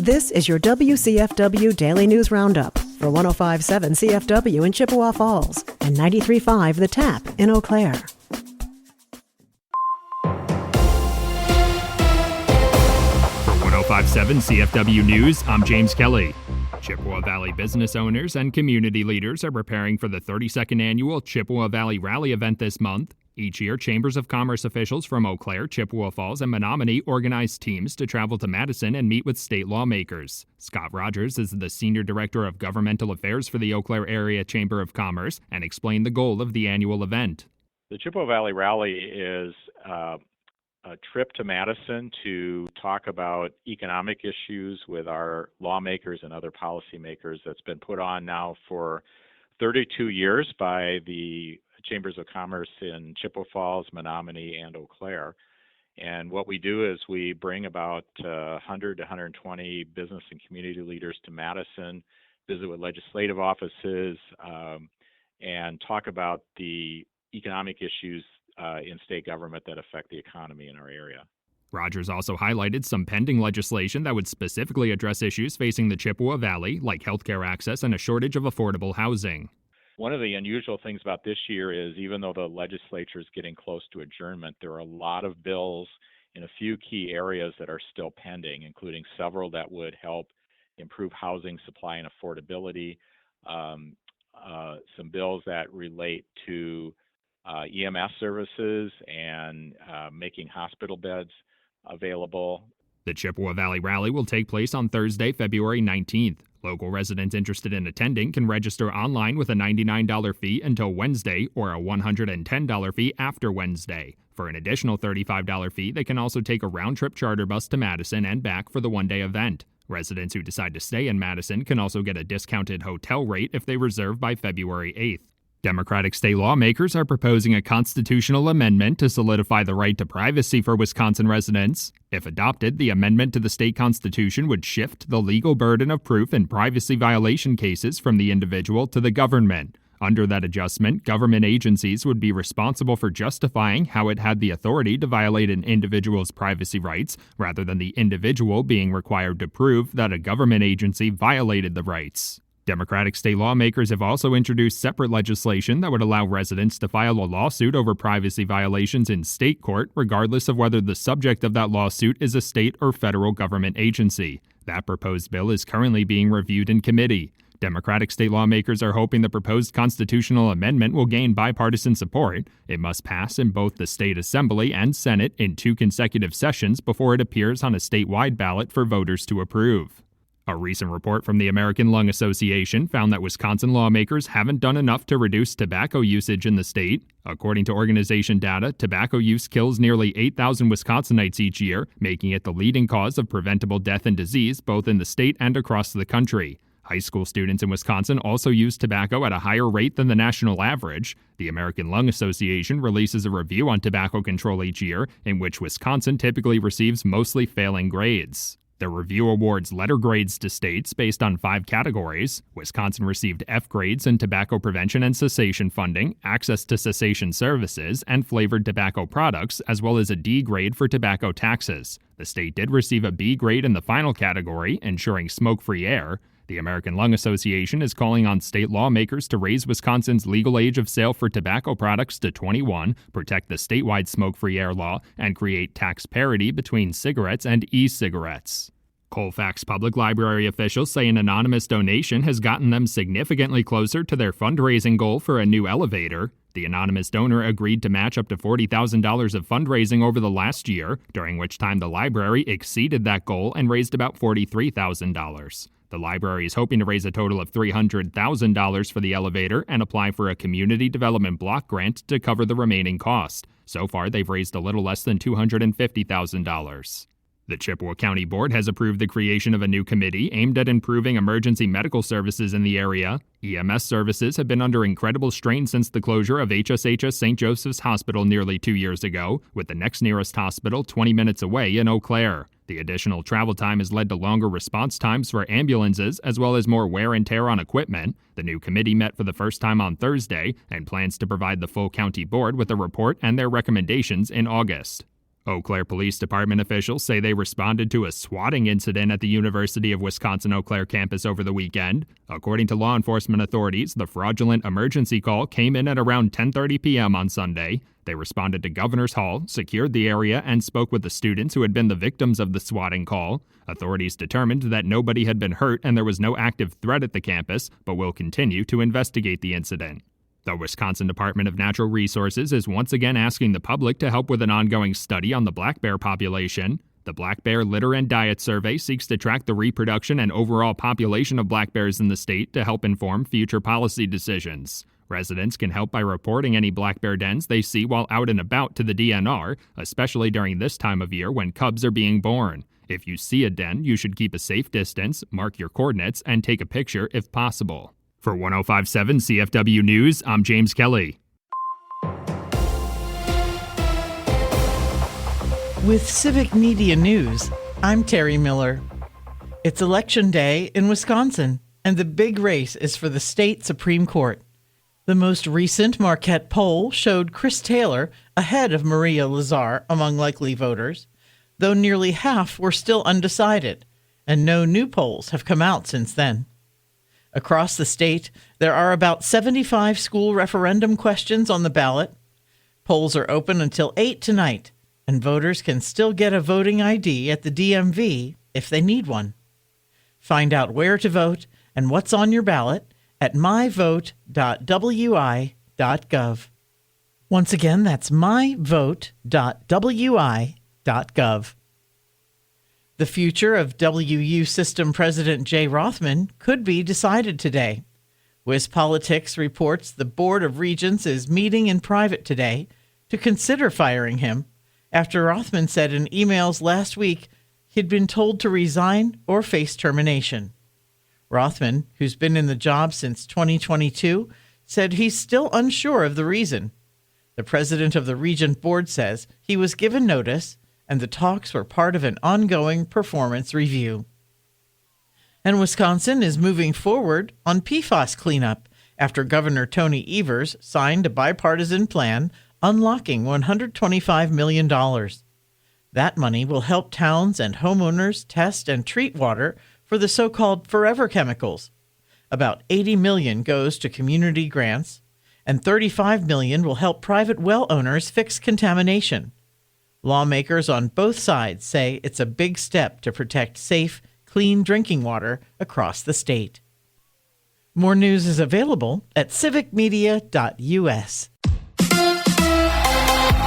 This is your WCFW Daily News Roundup for 105.7 CFW in Chippewa Falls and 93.5 The Tap in Eau Claire. For 105.7 CFW News, I'm James Kelly. Chippewa Valley business owners and community leaders are preparing for the 32nd annual Chippewa Valley Rally event this month. Each year, Chambers of Commerce officials from Eau Claire, Chippewa Falls, and Menominee organize teams to travel to Madison and meet with state lawmakers. Scott Rogers is the Senior Director of Governmental Affairs for the Eau Claire Area Chamber of Commerce and explained the goal of the annual event. The Chippewa Valley Rally is a trip to Madison to talk about economic issues with our lawmakers and other policymakers that's been put on now for 32 years by the Chambers of Commerce in Chippewa Falls, Menominee, and Eau Claire. And what we do is we bring about 100 to 120 business and community leaders to Madison, visit with legislative offices, and talk about the economic issues in state government that affect the economy in our area. Rogers also highlighted some pending legislation that would specifically address issues facing the Chippewa Valley, like healthcare access and a shortage of affordable housing. One of the unusual things about this year is even though the legislature is getting close to adjournment, there are a lot of bills in a few key areas that are still pending, including several that would help improve housing supply and affordability, some bills that relate to EMS services and making hospital beds available. The Chippewa Valley Rally will take place on Thursday, February 19th. Local residents interested in attending can register online with a $99 fee until Wednesday or a $110 fee after Wednesday. For an additional $35 fee, they can also take a round-trip charter bus to Madison and back for the one-day event. Residents who decide to stay in Madison can also get a discounted hotel rate if they reserve by February 8th. Democratic state lawmakers are proposing a constitutional amendment to solidify the right to privacy for Wisconsin residents. If adopted, the amendment to the state constitution would shift the legal burden of proof in privacy violation cases from the individual to the government. Under that adjustment, government agencies would be responsible for justifying how it had the authority to violate an individual's privacy rights, rather than the individual being required to prove that a government agency violated the rights. Democratic state lawmakers have also introduced separate legislation that would allow residents to file a lawsuit over privacy violations in state court, regardless of whether the subject of that lawsuit is a state or federal government agency. That proposed bill is currently being reviewed in committee. Democratic state lawmakers are hoping the proposed constitutional amendment will gain bipartisan support. It must pass in both the state assembly and Senate in 2 consecutive sessions before it appears on a statewide ballot for voters to approve. A recent report from the American Lung Association found that Wisconsin lawmakers haven't done enough to reduce tobacco usage in the state. According to organization data, tobacco use kills nearly 8,000 Wisconsinites each year, making it the leading cause of preventable death and disease both in the state and across the country. High school students in Wisconsin also use tobacco at a higher rate than the national average. The American Lung Association releases a review on tobacco control each year, in which Wisconsin typically receives mostly failing grades. The review awards letter grades to states based on 5 categories. Wisconsin received F grades in tobacco prevention and cessation funding, access to cessation services, and flavored tobacco products, as well as a D grade for tobacco taxes. The state did receive a B grade in the final category, ensuring smoke-free air. The American Lung Association is calling on state lawmakers to raise Wisconsin's legal age of sale for tobacco products to 21, protect the statewide smoke-free air law, and create tax parity between cigarettes and e-cigarettes. Colfax Public Library officials say an anonymous donation has gotten them significantly closer to their fundraising goal for a new elevator. The anonymous donor agreed to match up to $40,000 of fundraising over the last year, during which time the library exceeded that goal and raised about $43,000. The library is hoping to raise a total of $300,000 for the elevator and apply for a community development block grant to cover the remaining cost. So far, they've raised a little less than $250,000. The Chippewa County Board has approved the creation of a new committee aimed at improving emergency medical services in the area. EMS services have been under incredible strain since the closure of HSHS St. Joseph's Hospital nearly 2 years ago, with the next nearest hospital 20 minutes away in Eau Claire. The additional travel time has led to longer response times for ambulances, as well as more wear and tear on equipment. The new committee met for the first time on Thursday and plans to provide the full county board with a report and their recommendations in August. Eau Claire Police Department officials say they responded to a swatting incident at the University of Wisconsin-Eau Claire campus over the weekend. According to law enforcement authorities, the fraudulent emergency call came in at around 10:30 p.m. on Sunday. They responded to Governor's Hall, secured the area, and spoke with the students who had been the victims of the swatting call. Authorities determined that nobody had been hurt and there was no active threat at the campus, but will continue to investigate the incident. The Wisconsin Department of Natural Resources is once again asking the public to help with an ongoing study on the black bear population. The Black Bear Litter and Diet Survey seeks to track the reproduction and overall population of black bears in the state to help inform future policy decisions. Residents can help by reporting any black bear dens they see while out and about to the DNR, especially during this time of year when cubs are being born. If you see a den, you should keep a safe distance, mark your coordinates, and take a picture if possible. For 105.7 CFW News, I'm James Kelly. With Civic Media News, I'm Terry Miller. It's Election Day in Wisconsin, and the big race is for the state Supreme Court. The most recent Marquette poll showed Chris Taylor ahead of Maria Lazar among likely voters, though nearly half were still undecided, and no new polls have come out since then. Across the state, there are about 75 school referendum questions on the ballot. Polls are open until 8 tonight, and voters can still get a voting ID at the DMV if they need one. Find out where to vote and what's on your ballot at myvote.wi.gov. Once again, that's myvote.wi.gov. The future of WU System President Jay Rothman could be decided today. WisPolitics reports the Board of Regents is meeting in private today to consider firing him after Rothman said in emails last week he'd been told to resign or face termination. Rothman, who's been in the job since 2022, said he's still unsure of the reason. The president of the Regent Board says he was given notice and the talks were part of an ongoing performance review. And Wisconsin is moving forward on PFAS cleanup after Governor Tony Evers signed a bipartisan plan unlocking $125 million. That money will help towns and homeowners test and treat water for the so-called forever chemicals. About $80 million goes to community grants, and $35 million will help private well owners fix contamination. Lawmakers on both sides say it's a big step to protect safe, clean drinking water across the state. More news is available at civicmedia.us.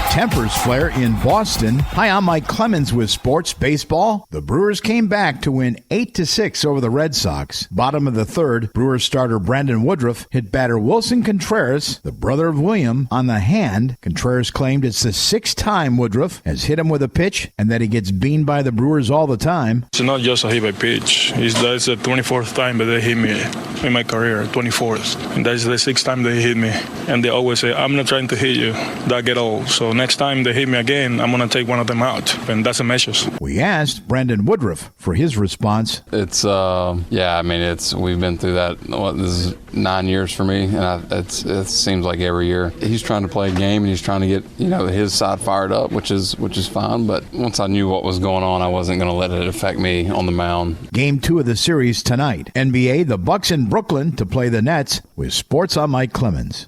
Tempers flare in Boston. Hi, I'm Mike Clemens with Sports Baseball. The Brewers came back to win 8-6 over the Red Sox. Bottom of the third, Brewers starter Brandon Woodruff hit batter Wilson Contreras, the brother of William, on the hand. Contreras claimed it's the sixth time Woodruff has hit him with a pitch and that he gets beaned by the Brewers all the time. It's not just a hit by pitch. That's the 24th time that they hit me in my career, 24th. And that's the sixth time they hit me. And they always say, I'm not trying to hit you. That get old. So next time they hit me again, I'm going to take one of them out. And that's a measure. We asked Brandon Woodruff for his response. It's, we've been through that. This is 9 years for me, and it seems like every year. He's trying to play a game, and he's trying to get, his side fired up, which is fine. But once I knew what was going on, I wasn't going to let it affect me on the mound. Game 2 of the series tonight. NBA, the Bucks in Brooklyn to play the Nets. With Sports, I'm Mike Clemens.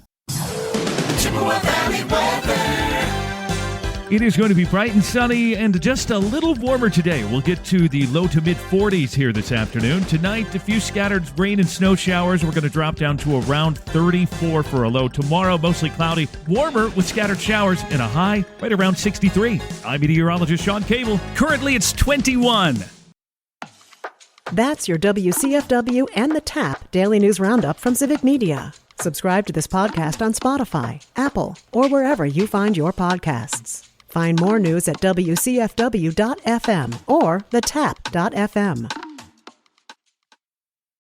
It is going to be bright and sunny and just a little warmer today. We'll get to the low to mid 40s here this afternoon. Tonight, a few scattered rain and snow showers. We're going to drop down to around 34 for a low. Tomorrow, mostly cloudy, warmer with scattered showers and a high right around 63. I'm meteorologist Sean Cable. Currently, it's 21. That's your WCFW and the TAP Daily News Roundup from Civic Media. Subscribe to this podcast on Spotify, Apple, or wherever you find your podcasts. Find more news at WCFW.FM or thetap.fm.